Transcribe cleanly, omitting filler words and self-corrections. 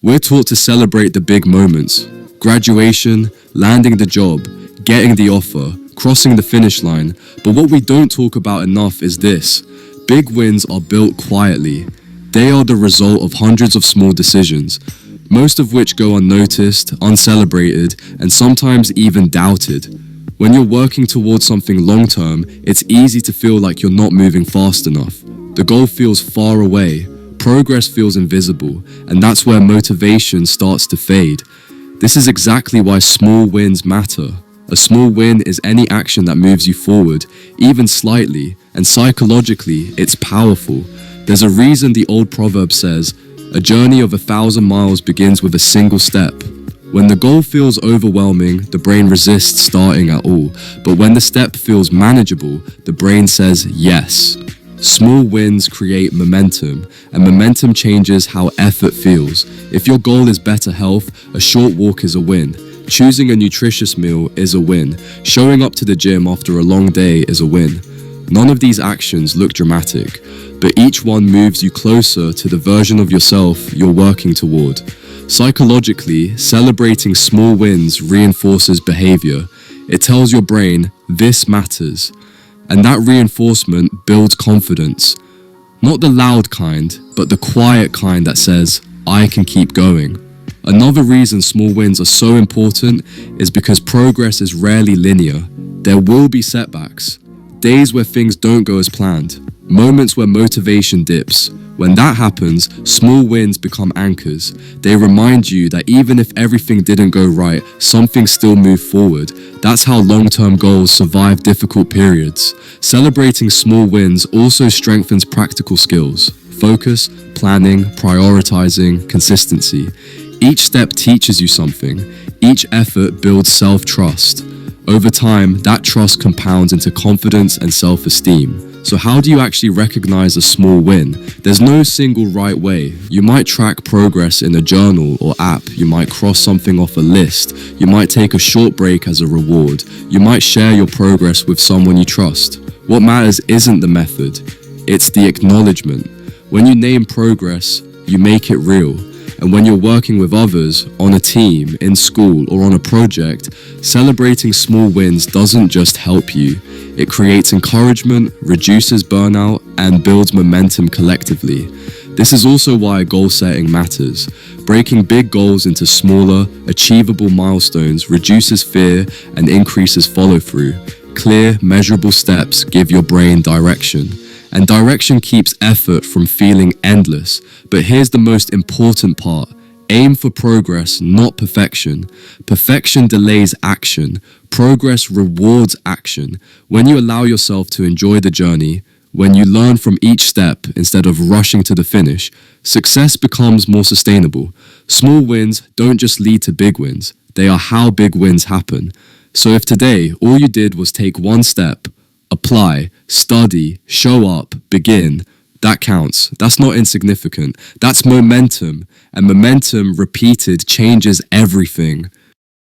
We're taught to celebrate the big moments: graduation, landing the job, getting the offer, crossing the finish line. But what we don't talk about enough is this: big wins are built quietly. They are the result of hundreds of small decisions, most of which go unnoticed, uncelebrated, and sometimes even doubted. When you're working towards something long-term, it's easy to feel like you're not moving fast enough. The goal feels far away, progress feels invisible, and that's where motivation starts to fade. This is exactly why small wins matter. A small win is any action that moves you forward, even slightly, and psychologically, it's powerful. There's a reason the old proverb says, "A journey of 1,000 miles begins with a single step." When the goal feels overwhelming, the brain resists starting at all. But when the step feels manageable, the brain says yes. Small wins create momentum, and momentum changes how effort feels. If your goal is better health, a short walk is a win. Choosing a nutritious meal is a win. Showing up to the gym after a long day is a win. None of these actions look dramatic, but each one moves you closer to the version of yourself you're working toward. Psychologically, celebrating small wins reinforces behavior. It tells your brain, this matters. And that reinforcement builds confidence. Not the loud kind, but the quiet kind that says, I can keep going. Another reason small wins are so important is because progress is rarely linear. There will be setbacks, days where things don't go as planned, moments where motivation dips. When that happens, small wins become anchors. They remind you that even if everything didn't go right, something still moved forward. That's how long-term goals survive difficult periods. Celebrating small wins also strengthens practical skills: focus, planning, prioritizing, consistency. Each step teaches you something. Each effort builds self-trust. Over time, that trust compounds into confidence and self-esteem. So how do you actually recognize a small win? There's no single right way. You might track progress in a journal or app. You might cross something off a list. You might take a short break as a reward. You might share your progress with someone you trust. What matters isn't the method, it's the acknowledgement. When you name progress, you make it real. And when you're working with others, on a team, in school, or on a project, celebrating small wins doesn't just help you. It creates encouragement, reduces burnout, and builds momentum collectively. This is also why goal setting matters. Breaking big goals into smaller, achievable milestones reduces fear and increases follow-through. Clear, measurable steps give your brain direction. And direction keeps effort from feeling endless. But here's the most important part. Aim for progress, not perfection. Perfection delays action. Progress rewards action. When you allow yourself to enjoy the journey, when you learn from each step instead of rushing to the finish, success becomes more sustainable. Small wins don't just lead to big wins. They are how big wins happen. So if today all you did was take one step, apply, study, show up, begin, that counts. That's not insignificant. That's momentum. And momentum repeated changes everything.